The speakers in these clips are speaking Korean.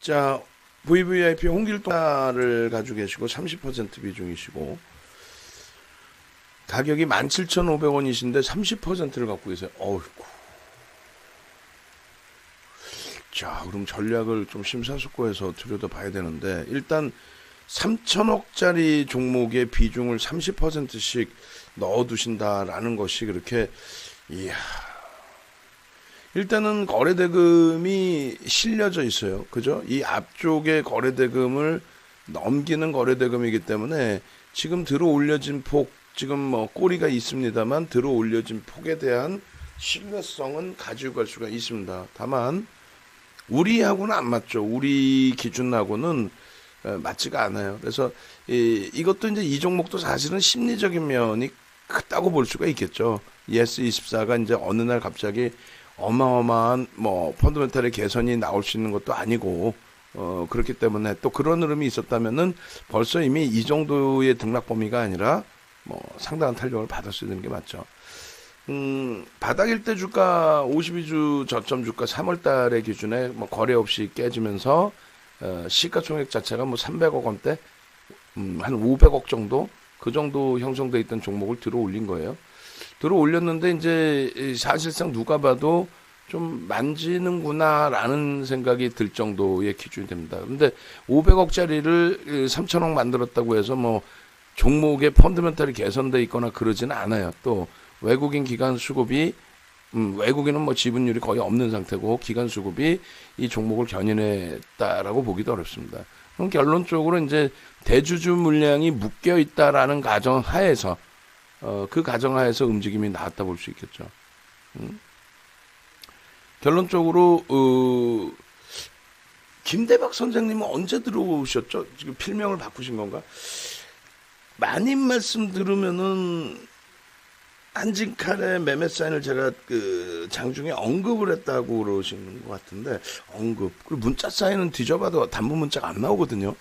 자, VVIP 홍길동을 가지고 계시고 30% 비중이시고 가격이 17,500원이신데 30%를 갖고 계세요. 어이구. 자, 그럼 전략을 좀 심사숙고해서 들여다봐야 되는데 일단 3천억짜리 종목의 비중을 30%씩 넣어두신다라는 것이 그렇게 이야. 일단은 거래대금이 실려져 있어요. 그죠? 이 앞쪽에 거래대금을 넘기는 거래대금이기 때문에 지금 들어 올려진 폭, 지금 뭐 꼬리가 있습니다만 들어 올려진 폭에 대한 신뢰성은 가지고 갈 수가 있습니다. 다만 우리하고는 안 맞죠. 우리 기준하고는 맞지가 않아요. 그래서 이것도 이제 이 종목도 사실은 심리적인 면이 크다고 볼 수가 있겠죠. 예스24가 이제 어느 날 갑자기 어마어마한 뭐 펀더멘탈의 개선이 나올 수 있는 것도 아니고 그렇기 때문에 또 그런 흐름이 있었다면은 벌써 이미 이 정도의 등락 범위가 아니라 뭐 상당한 탄력을 받을 수 있는 게 맞죠. 바닥일 때 주가 52주 저점 주가 3월 달의 기준에 뭐 거래 없이 깨지면서 시가총액 자체가 뭐 300억 원대 한 500억 정도 그 정도 형성돼 있던 종목을 들어 올린 거예요. 들어 올렸는데 이제 사실상 누가 봐도 좀 만지는구나라는 생각이 들 정도의 기준이 됩니다. 그런데 500억짜리를 3천억 만들었다고 해서 뭐 종목의 펀더멘탈이 개선돼 있거나 그러지는 않아요. 또 외국인 기관 수급이 외국인은 뭐 지분율이 거의 없는 상태고 기관 수급이 이 종목을 견인했다라고 보기도 어렵습니다. 그럼 결론적으로 이제 대주주 물량이 묶여 있다라는 가정하에서 그 가정하에서 움직임이 나왔다 볼 수 있겠죠. 결론적으로 김대박 선생님은 언제 들어오셨죠? 지금 필명을 바꾸신 건가? 마님 말씀 들으면은 한진칼의 매매 사인을 제가 그 장중에 언급을 했다고 그러시는 것 같은데 언급 그리고 문자 사인은 뒤져봐도 단문 문자가 안 나오거든요.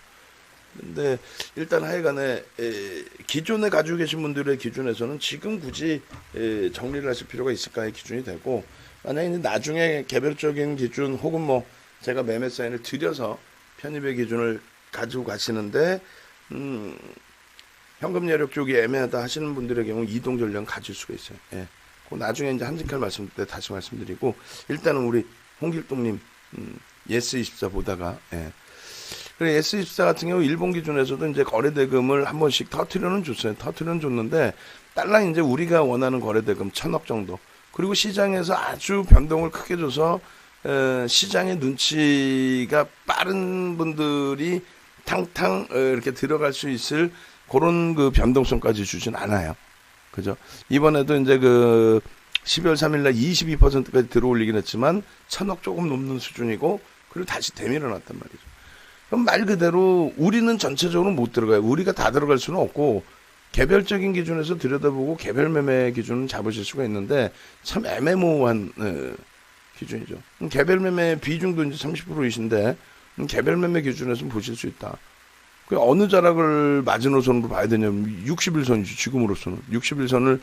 근데 일단 하여간에 기존에 가지고 계신 분들의 기준에서는 지금 굳이 정리를 하실 필요가 있을까의 기준이 되고 만약에 나중에 개별적인 기준 혹은 뭐 제가 매매 사인을 드려서 편입의 기준을 가지고 가시는데 현금 여력 쪽이 애매하다 하시는 분들의 경우 이동 전략은 가질 수가 있어요. 예. 그 나중에 이제 한진칼 말씀 때 다시 말씀드리고 일단은 우리 홍길동님 예스24 보다가 예. 그래 예스24 같은 경우 일본 기준에서도 이제 거래대금을 한 번씩 터트려는 줬어요. 터트려는 줬는데 달러 이제 우리가 원하는 거래대금 1,000억 정도. 그리고 시장에서 아주 변동을 크게 줘서 시장의 눈치가 빠른 분들이 탕탕 이렇게 들어갈 수 있을 그런 그 변동성까지 주진 않아요. 그죠? 이번에도 이제 그 12월 3일날 22%까지 들어올리긴 했지만 1,000억 조금 넘는 수준이고 그리고 다시 되밀어놨단 말이죠. 그럼 말 그대로 우리는 전체적으로 못 들어가요. 우리가 다 들어갈 수는 없고 개별적인 기준에서 들여다보고 개별 매매 기준은 잡으실 수가 있는데 참 애매모호한 기준이죠. 개별 매매 비중도 이제 30%이신데 개별 매매 기준에서 보실 수 있다. 그 어느 자락을 마지노선으로 봐야 되냐면 60일선이지 지금으로서는 60일선을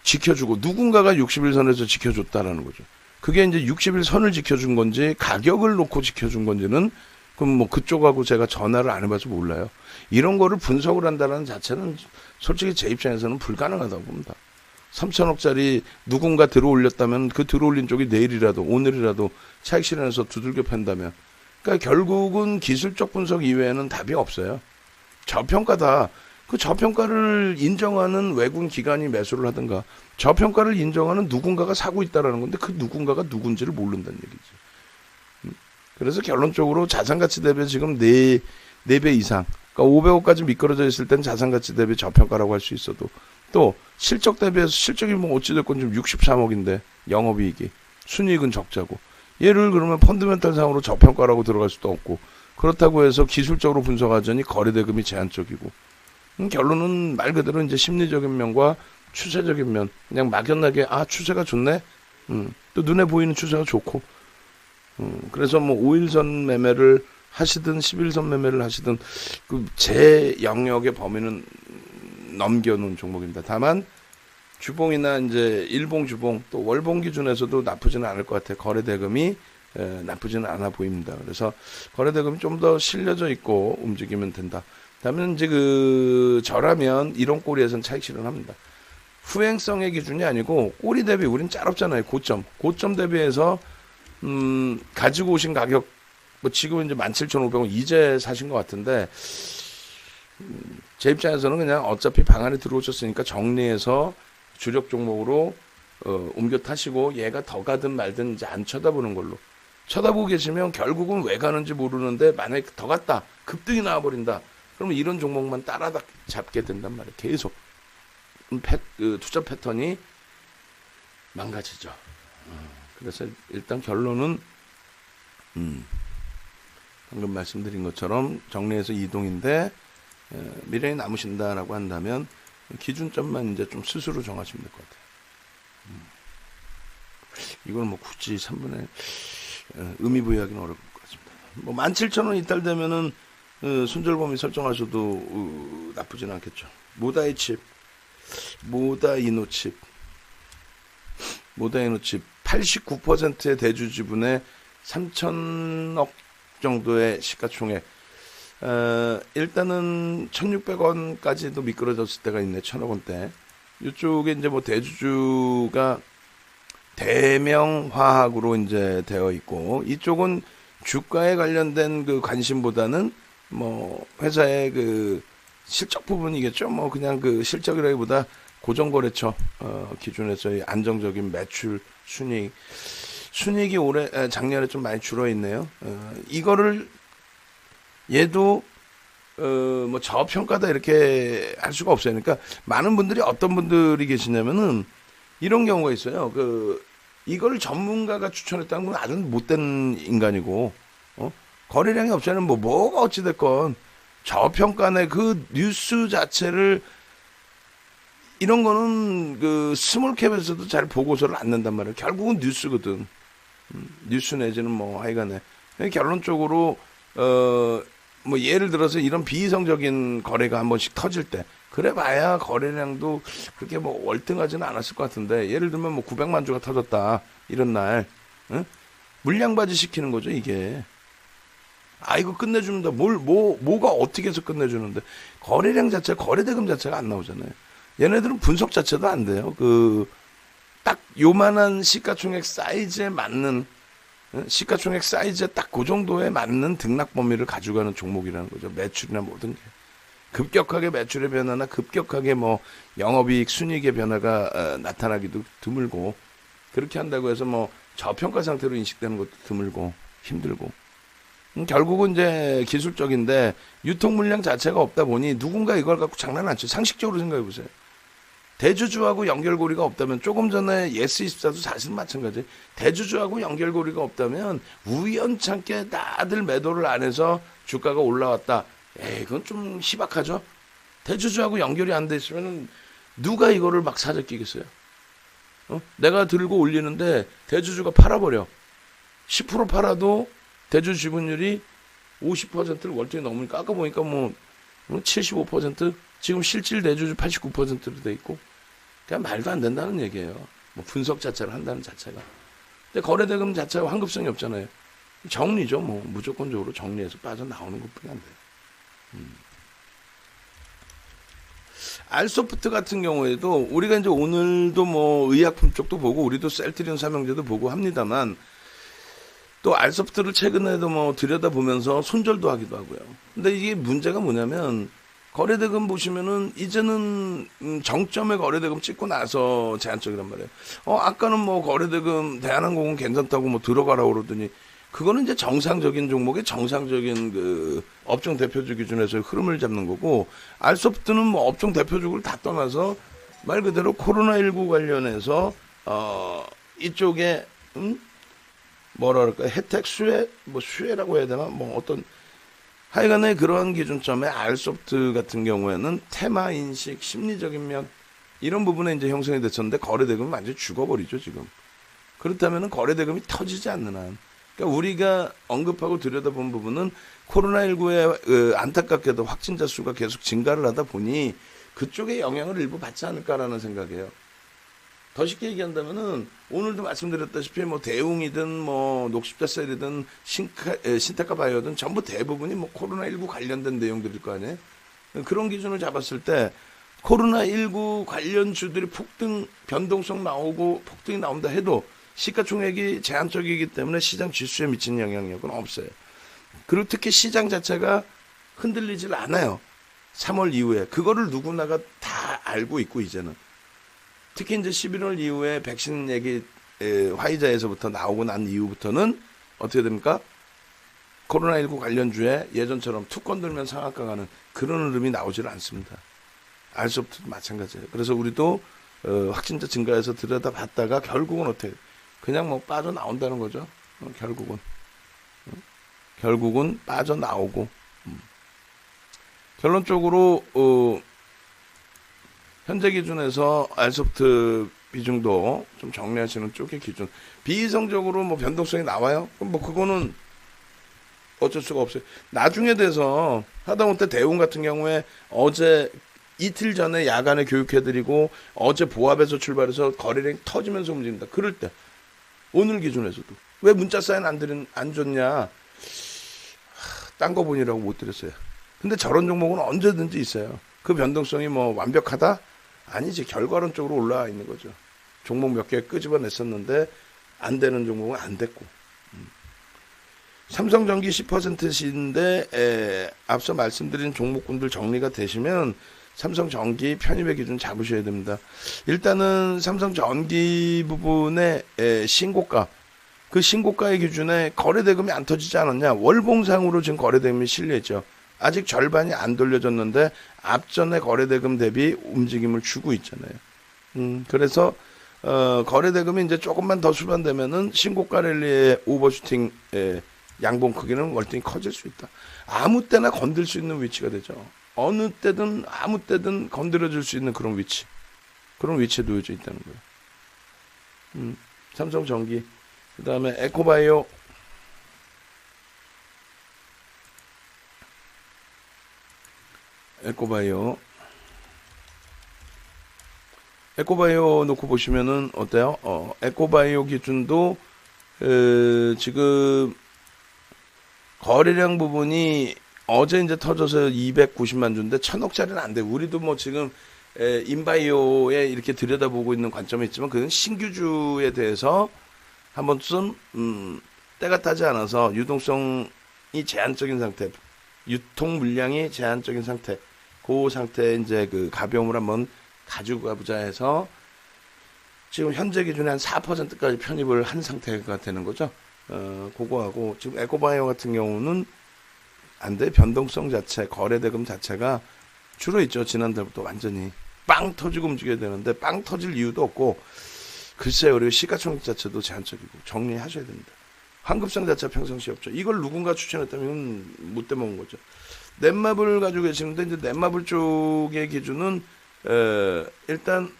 지켜주고 누군가가 60일선에서 지켜줬다라는 거죠. 그게 이제 60일선을 지켜준 건지 가격을 놓고 지켜준 건지는 그럼 뭐 그쪽하고 제가 전화를 안 해봐서 몰라요. 이런 거를 분석을 한다는 자체는 솔직히 제 입장에서는 불가능하다고 봅니다. 3천억짜리 누군가 들어올렸다면 그 들어올린 쪽이 내일이라도 오늘이라도 차익 실현해서 두들겨 팬다면 그러니까 결국은 기술적 분석 이외에는 답이 없어요. 저평가다. 그 저평가를 인정하는 외국인 기관이 매수를 하든가 저평가를 인정하는 누군가가 사고 있다라는 건데 그 누군가가 누군지를 모른다는 얘기지. 그래서 결론적으로 자산가치 대비 지금 4배 이상 그러니까 500억까지 미끄러져 있을 땐 자산가치 대비 저평가라고 할 수 있어도 또 실적 대비해서 실적이 뭐 어찌됐건 지금 63억인데 영업이익이 순이익은 적자고 얘를 그러면 펀드멘탈 상으로 저평가라고 들어갈 수도 없고 그렇다고 해서 기술적으로 분석하자니 거래대금이 제한적이고 결론은 말 그대로 이제 심리적인 면과 추세적인 면 그냥 막연하게 추세가 좋네 또 눈에 보이는 추세가 좋고 그래서 뭐 5일선 매매를 하시든 11선 매매를 하시든 그 제 영역의 범위는 넘겨놓은 종목입니다. 다만 주봉이나 이제 일봉 주봉 또 월봉 기준에서도 나쁘지는 않을 것 같아요. 거래 대금이 나쁘지는 않아 보입니다. 그래서 거래대금이 좀 더 실려져 있고 움직이면 된다. 다음에 이제 저라면 이런 꼬리에선 차익 실현합니다. 후행성의 기준이 아니고 꼬리 대비 우린 짤없잖아요. 고점 대비해서 가지고 오신 가격 뭐 지금 이제 17,500원 이제 사신 것 같은데 제 입장에서는 그냥 어차피 방 안에 들어오셨으니까 정리해서 주력 종목으로 옮겨 타시고 얘가 더 가든 말든 이제 안 쳐다보는 걸로 쳐다보고 계시면 결국은 왜 가는지 모르는데 만약에 더 갔다 급등이 나와버린다 그러면 이런 종목만 따라잡게 된단 말이에요. 계속 투자 패턴이 망가지죠. 그래서 일단 결론은 방금 말씀드린 것처럼 정리해서 이동인데 미래에 남으신다라고 한다면 기준점만 이제 좀 스스로 정하시면 될 것 같아요. 이거는 뭐 굳이 3분의 의미 부여하기는 어려울 것 같습니다. 뭐 17,000원 이탈되면은 손절 범위 설정하셔도 나쁘진 않겠죠. 모다이노칩 89%의 대주 지분에 3,000억 정도의 시가총액. 일단은 1,600원까지도 미끄러졌을 때가 있네. 1,000억 원대. 이쪽에 이제 뭐 대주주가 대명화학으로 이제 되어 있고, 이쪽은 주가에 관련된 관심보다는 뭐 회사의 실적 부분이겠죠. 뭐 그냥 실적이라기보다 고정거래처 기준에서의 안정적인 매출 순이익이 작년에 좀 많이 줄어 있네요. 이거를 얘도 뭐 저평가다 이렇게 할 수가 없어요. 그러니까 많은 분들이 어떤 분들이 계시냐면은 이런 경우가 있어요. 이걸 전문가가 추천했다는 건 아주 못된 인간이고, 거래량이 없으면 뭐가 어찌됐건 저평가네 뉴스 자체를 이런 거는 스몰캡에서도 잘 보고서를 안 낸단 말이에요. 결국은 뉴스거든. 뉴스 내지는 뭐 하여간에 결론적으로 뭐 예를 들어서 이런 비이성적인 거래가 한 번씩 터질 때 그래봐야 거래량도 그렇게 뭐 월등하지는 않았을 것 같은데, 예를 들면 뭐 900만 주가 터졌다 이런 날, 물량바지 시키는 거죠 이게. 이거 끝내줍니다. 뭐가 어떻게 해서 끝내주는데 거래량 자체가, 거래대금 자체가 안 나오잖아요. 얘네들은 분석 자체도 안 돼요. 딱 요만한 시가총액 사이즈에 맞는, 시가총액 사이즈에 딱 그 정도에 맞는 등락 범위를 가져가는 종목이라는 거죠. 매출이나 모든 게. 급격하게 매출의 변화나 급격하게 뭐 영업이익, 순이익의 변화가 나타나기도 드물고, 그렇게 한다고 해서 뭐 저평가 상태로 인식되는 것도 드물고 힘들고, 결국은 이제 기술적인데 유통 물량 자체가 없다 보니 누군가 이걸 갖고 장난 안 쳐. 상식적으로 생각해 보세요. 대주주하고 연결고리가 없다면, 조금 전에 예스24도 사실 마찬가지. 대주주하고 연결고리가 없다면 우연찮게 다들 매도를 안 해서 주가가 올라왔다. 그건 좀 희박하죠. 대주주하고 연결이 안 돼 있으면 누가 이거를 막 사재 끼겠어요. 내가 들고 올리는데 대주주가 팔아버려. 10% 팔아도 대주주 지분율이 50%를 월등히 넘으니까, 아까 보니까 뭐 75%, 지금 실질 대주주 89%로 돼 있고, 그냥 말도 안 된다는 얘기예요. 뭐 분석 자체를 한다는 자체가. 근데 거래대금 자체가 환급성이 없잖아요. 정리죠. 뭐 무조건적으로 정리해서 빠져나오는 것뿐이 안 돼요. 알소프트 같은 경우에도 우리가 이제 오늘도 뭐 의약품 쪽도 보고 우리도 셀트리온 삼형제도 보고 합니다만, 또 알소프트를 최근에도 뭐 들여다보면서 손절도 하기도 하고요. 근데 이게 문제가 뭐냐면, 거래대금 보시면은 이제는 정점에 거래대금 찍고 나서 제한적이란 말이에요. 아까는 뭐 거래대금 대한항공은 괜찮다고 뭐 들어가라고 그러더니, 그거는 이제 정상적인 종목의 정상적인 업종 대표주 기준에서 흐름을 잡는 거고, 알소프트는 뭐 업종 대표주를 다 떠나서 말 그대로 코로나19 관련해서 이쪽에 뭐라 그럴까, 혜택 수혜라고 해야 되나, 뭐 어떤 하여간에 그러한 기준점에 알소프트 같은 경우에는 테마 인식, 심리적인 면, 이런 부분에 이제 형성이 됐었는데, 거래대금이 완전히 죽어버리죠 지금. 그렇다면은 거래대금이 터지지 않는 한, 그러니까 우리가 언급하고 들여다본 부분은 코로나19에 안타깝게도 확진자 수가 계속 증가를 하다 보니 그쪽에 영향을 일부 받지 않을까라는 생각이에요. 더 쉽게 얘기한다면은 오늘도 말씀드렸다시피 뭐 대웅이든 뭐 녹십자셀이든 신테카 바이오든 전부 대부분이 뭐 코로나19 관련된 내용들일 거 아니에요. 그런 기준을 잡았을 때 코로나19 관련주들이 폭등 변동성 나오고 폭등이 나온다 해도 시가총액이 제한적이기 때문에 시장 지수에 미치는 영향력은 없어요. 그리고 특히 시장 자체가 흔들리질 않아요. 3월 이후에 그거를 누구나가 다 알고 있고 이제는 특히 이제 11월 이후에 백신 얘기 화이자에서부터 나오고 난 이후부터는 어떻게 됩니까? 코로나19 관련주에 예전처럼 투건 들면 상한가 가는 그런 흐름이 나오질 않습니다. 알 수 없듯 마찬가지예요. 그래서 우리도 확진자 증가해서 들여다봤다가 결국은 어떻게 그냥 뭐 빠져나온다는 거죠. 결국은 빠져나오고 결론적으로 현재 기준에서 알소프트 비중도 좀 정리하시는 쪽의 기준. 비이성적으로 뭐 변동성이 나와요? 그럼 뭐 그거는 어쩔 수가 없어요. 나중에 돼서 하다못해 대웅 같은 경우에 어제 이틀 전에 야간에 교육해드리고 어제 보합에서 출발해서 거래량이 터지면서 움직인다. 그럴 때 오늘 기준에서도 왜 문자 사인 안 줬냐? 딴 거 보니라고 못 드렸어요. 근데 저런 종목은 언제든지 있어요. 그 변동성이 뭐 완벽하다? 아니지. 결과론적으로 올라와 있는 거죠. 종목 몇 개 끄집어냈었는데 안 되는 종목은 안 됐고. 삼성전기 10%인데 앞서 말씀드린 종목군들 정리가 되시면 삼성전기 편입의 기준 잡으셔야 됩니다. 일단은 삼성전기 부분의 신고가, 그 신고가의 기준에 거래대금이 안 터지지 않았냐. 월봉상으로 지금 거래대금이 실려있죠. 아직 절반이 안 돌려졌는데 앞전에 거래대금 대비 움직임을 주고 있잖아요. 그래서 거래대금이 이제 조금만 더 수반되면은 신고가 랠리의 오버슈팅 양봉 크기는 월등히 커질 수 있다. 아무 때나 건들 수 있는 위치가 되죠. 어느 때든 아무 때든 건드려줄 수 있는 그런 위치. 그런 위치에 놓여져 있다는 거예요. 삼성전기. 그 다음에 에코바이오. 에코바이오 놓고 보시면은 어때요? 에코바이오 기준도 지금 거래량 부분이 어제 이제 터져서 290만 주인데 1000억짜리는 안 돼. 우리도 뭐 지금 인바이오에 이렇게 들여다보고 있는 관점이 있지만 그건 신규주에 대해서 한 번쯤 때가 타지 않아서 유동성이 제한적인 상태, 유통 물량이 제한적인 상태, 그 상태에 이제 그 가벼움을 한번 가지고 가보자 해서 지금 현재 기준에 한 4%까지 편입을 한 상태가 되는 거죠. 그거하고 지금 에코바이오 같은 경우는 안 돼. 변동성 자체, 거래대금 자체가 줄어 있죠. 지난달부터 완전히 빵 터지고 움직여야 되는데 빵 터질 이유도 없고 글쎄요. 그리고 시가총액 자체도 제한적이고 정리하셔야 됩니다. 환급성 자체가 평상시 없죠. 이걸 누군가 추천했다면 못 대먹은 거죠. 넷마블 가지고 계시는데 이제 넷마블 쪽의 기준은 일단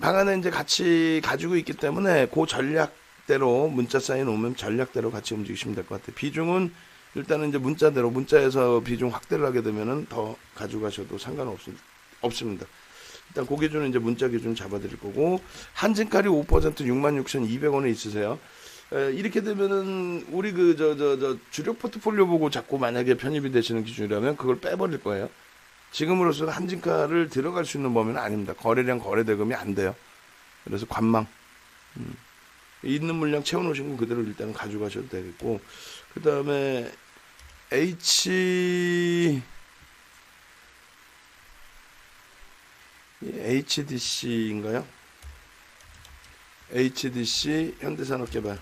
방안에 이제 같이 가지고 있기 때문에 그 전략대로 문자 사인 오면 전략대로 같이 움직이시면 될 것 같아요. 비중은 일단은 이제 문자에서 비중 확대를 하게 되면은 더 가져가셔도 상관없습니다. 일단 그 기준은 이제 문자 기준 잡아드릴 거고 한진칼이 5% 66,200원에 있으세요. 이렇게 되면은 우리 주력 포트폴리오 보고 자꾸 만약에 편입이 되시는 기준이라면 그걸 빼버릴 거예요. 지금으로서는 한진칼을 들어갈 수 있는 범위는 아닙니다. 거래량 거래대금이 안 돼요. 그래서 관망 있는 물량 채워놓으신 거 그대로 일단은 가져가셔도 되겠고 그 다음에 HDC인가요? HDC 현대산업개발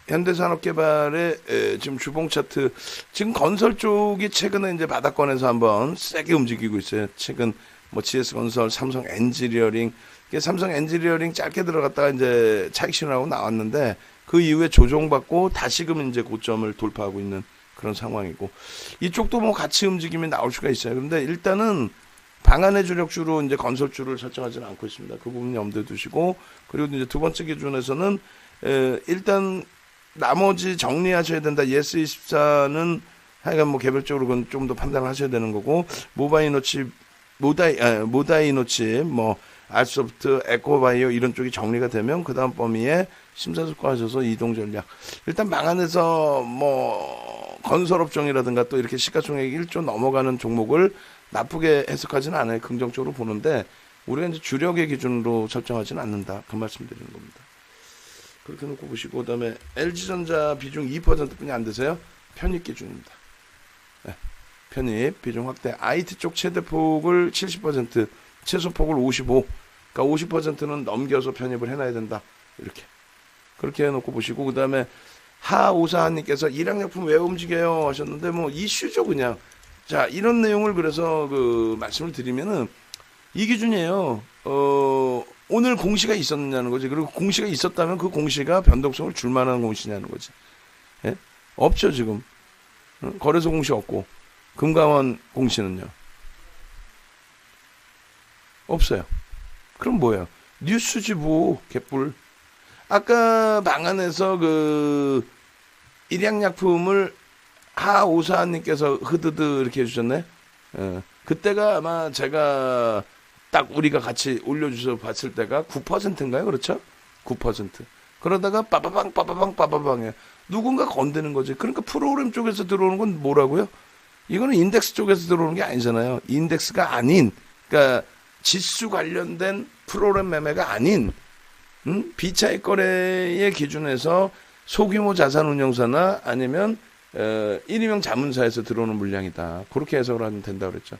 현대산업개발의 지금 주봉 차트 지금 건설 쪽이 최근에 이제 바닥권에서 한번 세게 움직이고 있어요. 최근 뭐 GS건설, 삼성 엔지니어링, 삼성 엔지니어링 짧게 들어갔다가 이제 차익 실현하고 나왔는데 그 이후에 조정받고 다시금 이제 고점을 돌파하고 있는 그런 상황이고 이쪽도 뭐 같이 움직임이 나올 수가 있어요. 그런데 일단은 방안의 주력주로 이제 건설주를 설정하지는 않고 있습니다. 그 부분 염두에 두시고 그리고 이제 두 번째 기준에서는 일단 나머지 정리하셔야 된다. 예스24는 하여간 뭐 개별적으로 그건 좀 더 판단을 하셔야 되는 거고, 모다이노치, 뭐 알소프트, 에코바이오 이런 쪽이 정리가 되면 그 다음 범위에 심사숙고하셔서 이동 전략. 일단 망안에서 뭐 건설업종이라든가 또 이렇게 시가총액 1조 넘어가는 종목을 나쁘게 해석하지는 않아요. 긍정적으로 보는데 우리가 이제 주력의 기준으로 설정하지는 않는다. 그 말씀 드리는 겁니다. 그렇게 놓고 보시고, 그 다음에 LG전자 비중 2%뿐이 안 되세요? 편입 기준입니다. 네. 편입 비중 확대. IT 쪽 최대폭을 70%, 최소폭을 55. 그러니까 50%는 넘겨서 편입을 해놔야 된다. 이렇게. 그렇게 해놓고 보시고, 그 다음에 하오사한님께서 일양약품 왜 움직여요 하셨는데, 뭐 이슈죠 그냥. 자, 이런 내용을 그래서 그 말씀을 드리면은 이 기준이에요. 오늘 공시가 있었느냐는 거지. 그리고 공시가 있었다면 그 공시가 변동성을 줄 만한 공시냐는 거지. 예? 없죠 지금. 거래소 공시 없고 금감원 공시는요 없어요. 그럼 뭐예요? 뉴스지 뭐. 개뿔. 아까 방안에서 그 일양약품을 하오사님께서 흐드드 이렇게 해주셨네. 그때가 아마 제가 딱 우리가 같이 올려주셔서 봤을 때가 9%인가요? 그렇죠? 9%. 그러다가 빠바방해요. 누군가 건드는 거지. 그러니까 프로그램 쪽에서 들어오는 건 뭐라고요? 이거는 인덱스 쪽에서 들어오는 게 아니잖아요. 인덱스가 아닌, 그러니까 지수 관련된 프로그램 매매가 아닌, 비차익 거래의 기준에서 소규모 자산운용사나 아니면 일인용 자문사에서 들어오는 물량이다. 그렇게 해석을 하면 된다 그랬죠.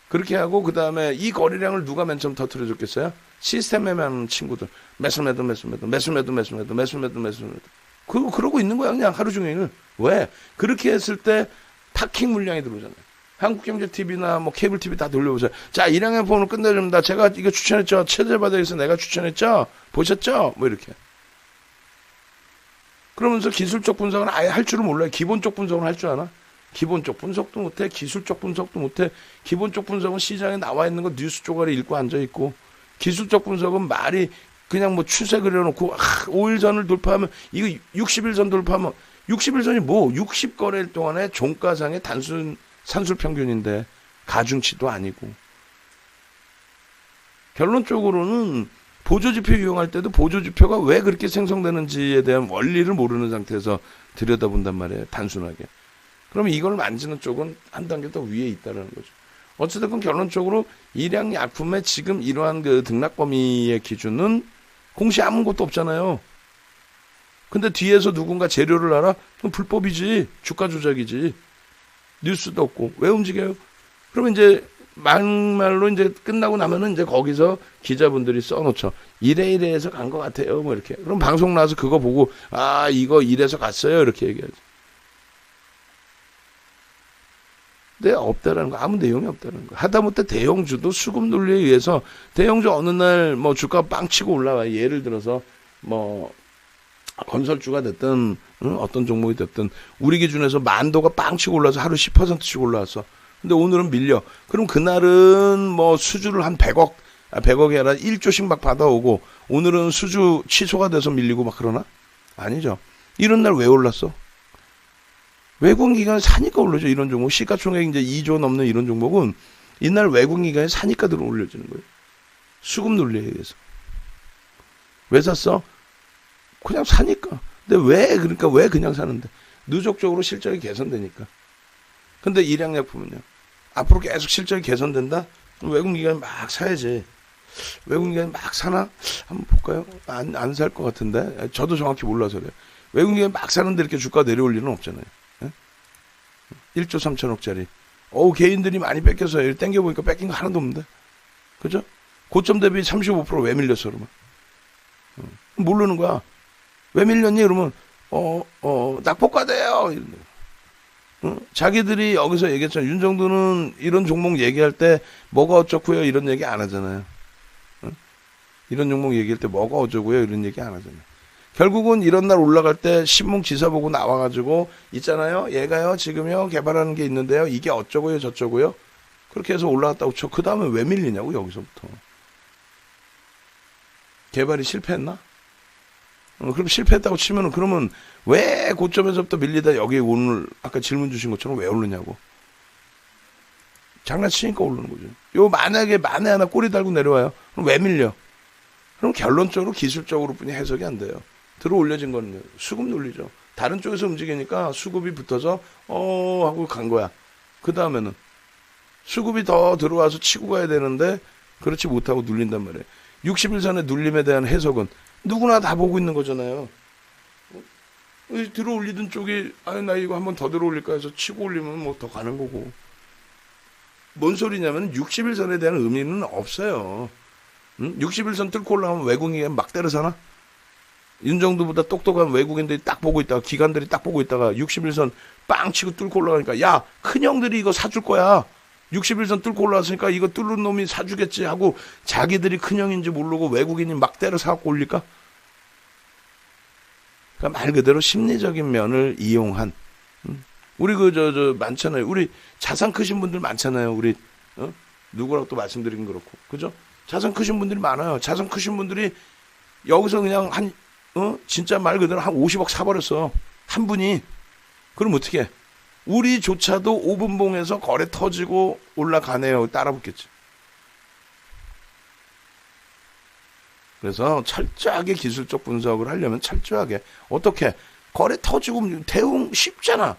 그렇게 하고 그 다음에 이 거래량을 누가 맨 처음 터트려줬겠어요? 시스템 매매하는 친구들. 매수매도. 그러고 있는 거야 그냥 하루 종일. 왜? 그렇게 했을 때 파킹 물량이 들어오잖아요. 한국경제TV나 뭐 케이블 TV 다 돌려보세요. 자, 일양약품을 끝내줍니다. 제가 이거 추천했죠. 체제바닥에서 내가 추천했죠. 보셨죠? 뭐 이렇게. 그러면서 기술적 분석은 아예 할 줄은 몰라요. 기본적 분석은 할 줄 아나? 기본적 분석도 못해. 기술적 분석도 못해. 기본적 분석은 시장에 나와 있는 거 뉴스 쪼가리 읽고 앉아있고, 기술적 분석은 말이 그냥 뭐 추세 그려놓고 5일 전을 돌파하면 이거 60일 전 돌파하면 60일 전이 뭐 60거래일 동안의 종가상의 단순 산술평균인데 가중치도 아니고. 결론적으로는 보조지표 이용할 때도 보조지표가 왜 그렇게 생성되는지에 대한 원리를 모르는 상태에서 들여다본단 말이에요. 단순하게. 그러면 이걸 만지는 쪽은 한 단계 더 위에 있다는 거죠. 어찌됐건 결론적으로 일양약품의 지금 이러한 그 등락 범위의 기준은 공시 아무것도 없잖아요. 근데 뒤에서 누군가 재료를 알아? 그럼 불법이지. 주가 조작이지. 뉴스도 없고. 왜 움직여요? 그러면 이제 막말로 이제 끝나고 나면은 이제 거기서 기자분들이 써놓죠. 이래해서 간 것 같아요. 뭐 이렇게. 그럼 방송 나와서 그거 보고, 아, 이거 이래서 갔어요. 이렇게 얘기하죠. 네, 없다라는 거. 아무 내용이 없다는 거. 하다못해 대형주도 수급 논리에 의해서 대형주 어느 날 뭐 주가 빵 치고 올라와요. 예를 들어서 뭐 건설주가 됐든 어떤 종목이 됐든 우리 기준에서 만도가 빵 치고 올라서 하루 10%씩 올라왔어. 근데 오늘은 밀려. 그럼 그날은 뭐 수주를 한 100억이 아니라 1조씩 막 받아오고 오늘은 수주 취소가 돼서 밀리고 막 그러나? 아니죠. 이런 날 왜 올랐어? 외국기관이 사니까 올라죠. 이런 종목. 시가총액 이제 2조 넘는 이런 종목은 이날 외국기관이 사니까 들어 올려주는 거예요. 수급 논리에 의해서. 왜 샀어? 그냥 사니까. 근데 그러니까 왜 그냥 사는데? 누적적으로 실적이 개선되니까. 근데 일양약품은요. 앞으로 계속 실적이 개선된다? 외국기관이 막 사야지. 외국기관이 막 사나? 한번 볼까요? 안 살 것 같은데. 저도 정확히 몰라서 그래요. 외국기관이 막 사는데 이렇게 주가 내려올 일은 없잖아요. 1조 3천억짜리. 개인들이 많이 뺏겨서 땡겨보니까 뺏긴 거 하나도 없는데. 그죠? 고점 대비 35% 왜 밀렸어, 그러면? 모르는 거야. 왜 밀렸니? 그러면, 낙폭과대요. 자기들이 여기서 얘기했잖아요. 윤정도는 이런 종목 얘기할 때 뭐가 어쩌고요? 이런 얘기 안 하잖아요. 이런 종목 얘기할 때 뭐가 어쩌고요? 이런 얘기 안 하잖아요. 결국은 이런 날 올라갈 때 신문 기사 보고 나와가지고 있잖아요. 얘가요 지금요 개발하는 게 있는데요. 이게 어쩌고요 저쩌고요. 그렇게 해서 올라갔다고 쳐. 그 다음에 왜 밀리냐고 여기서부터. 개발이 실패했나? 그럼 실패했다고 치면은 그러면 왜 고점에서부터 밀리다 여기 오늘 아까 질문 주신 것처럼 왜 오르냐고. 장난치니까 오르는 거죠. 요 만약에 만에 하나 꼬리 달고 내려와요. 그럼 왜 밀려? 그럼 결론적으로 기술적으로 뿐이 해석이 안 돼요. 들어 올려진 거는요. 수급 논리죠. 다른 쪽에서 움직이니까 수급이 붙어서 하고 간 거야. 그 다음에는 수급이 더 들어와서 치고 가야 되는데 그렇지 못하고 눌린단 말이에요. 60일선의 눌림에 대한 해석은 누구나 다 보고 있는 거잖아요. 들어 올리던 쪽이 나 이거 한번 더 들어 올릴까 해서 치고 올리면 뭐 더 가는 거고. 뭔 소리냐면 60일선에 대한 의미는 없어요. 60일선 뚫고 올라가면 외국인이 막 때려사나? 윤정두보다 똑똑한 외국인들이 딱 보고 있다가 기관들이 딱 보고 있다가 61선 빵 치고 뚫고 올라가니까 야 큰형들이 이거 사줄 거야. 61선 뚫고 올라왔으니까 이거 뚫는 놈이 사주겠지 하고 자기들이 큰형인지 모르고 외국인이 막 때려 사갖고 올릴까? 그러니까 말 그대로 심리적인 면을 이용한 우리 많잖아요. 우리 자산 크신 분들 많잖아요. 우리 누구라고 또 말씀드리긴 그렇고 그죠? 자산 크신 분들이 많아요. 자산 크신 분들이 여기서 그냥 진짜 말 그대로 한 50억 사버렸어. 한 분이. 그럼 어떻게 해? 우리조차도 5분봉에서 거래 터지고 올라가네요. 따라붙겠지. 그래서 철저하게 기술적 분석을 하려면 철저하게 어떻게 거래 터지고 대응 쉽잖아.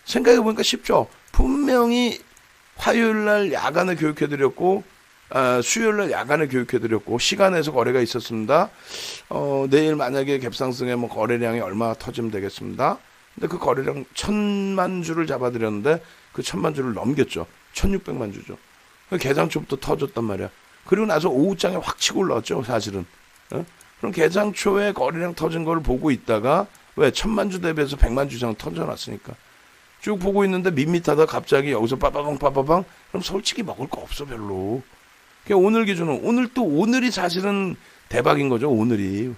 생각해보니까 쉽죠. 분명히 화요일날 야간에 교육해드렸고 수요일날 야간에 교육해드렸고 시간에서 거래가 있었습니다. 내일 만약에 갭상승에 뭐 거래량이 얼마 터지면 되겠습니다. 근데 그 거래량 1000만 주를 잡아드렸는데 그 1000만 주를 넘겼죠. 1600만 주죠. 개장초부터 터졌단 말이야. 그리고 나서 오후장에 확 치고 올라왔죠. 사실은. 그럼 개장초에 거래량 터진 걸 보고 있다가 왜 1000만 주 대비해서 100만 주 이상 터져놨으니까 쭉 보고 있는데 밋밋하다 갑자기 여기서 빠바방 그럼 솔직히 먹을 거 없어 별로. 오늘 기준은 오늘이 사실은 대박인 거죠. 오늘이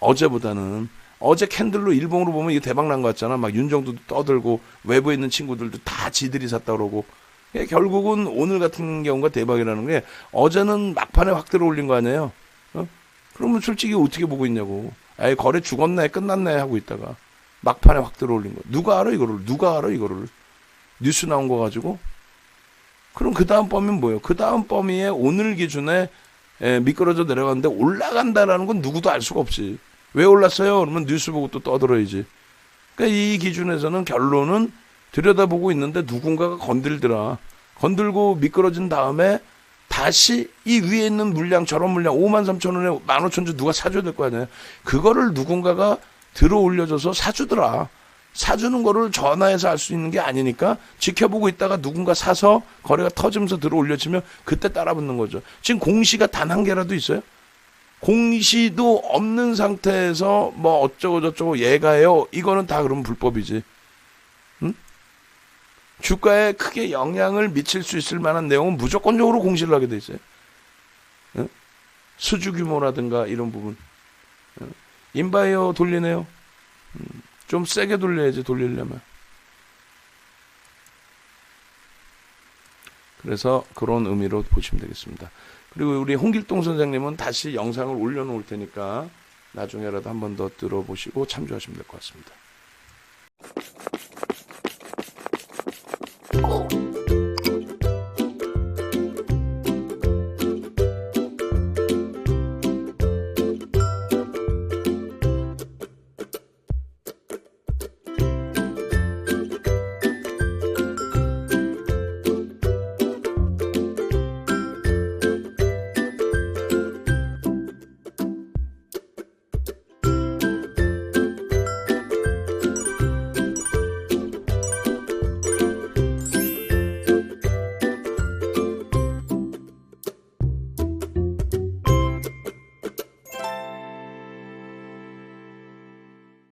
어제보다는 어제 캔들로 일봉으로 보면 이거 대박 난 거 같잖아. 막 윤정도도 떠들고 외부에 있는 친구들도 다 지들이 샀다 그러고 결국은 오늘 같은 경우가 대박이라는 게 어제는 막판에 확 들어올린 거 아니에요. 그러면 솔직히 어떻게 보고 있냐고. 아예 거래 죽었네 끝났네 하고 있다가 막판에 확 들어올린 거. 누가 알아 이거를. 뉴스 나온 거 가지고. 그럼 그 다음 범위는 뭐예요? 그 다음 범위에 오늘 기준에 미끄러져 내려갔는데 올라간다라는 건 누구도 알 수가 없지. 왜 올랐어요? 그러면 뉴스 보고 또 떠들어야지. 그러니까 이 기준에서는 결론은 들여다보고 있는데 누군가가 건들더라. 건들고 미끄러진 다음에 다시 이 위에 있는 물량 저런 물량 53,000원에 15,000주 누가 사줘야 될 거 아니에요. 그거를 누군가가 들어 올려줘서 사주더라. 사주는 거를 전화해서 알 수 있는 게 아니니까 지켜보고 있다가 누군가 사서 거래가 터지면서 들어 올려지면 그때 따라붙는 거죠. 지금 공시가 단 한 개라도 있어요? 공시도 없는 상태에서 뭐 어쩌고 저쩌고 얘가요. 이거는 다 그러면 불법이지. 응? 주가에 크게 영향을 미칠 수 있을 만한 내용은 무조건적으로 공시를 하게 돼 있어요. 응? 수주 규모라든가 이런 부분. 응? 인바이어 돌리네요. 좀 세게 돌려야지 돌리려면. 그래서 그런 의미로 보시면 되겠습니다. 그리고 우리 홍길동 선생님은 다시 영상을 올려놓을 테니까 나중에라도 한 번 더 들어보시고 참조하시면 될 것 같습니다.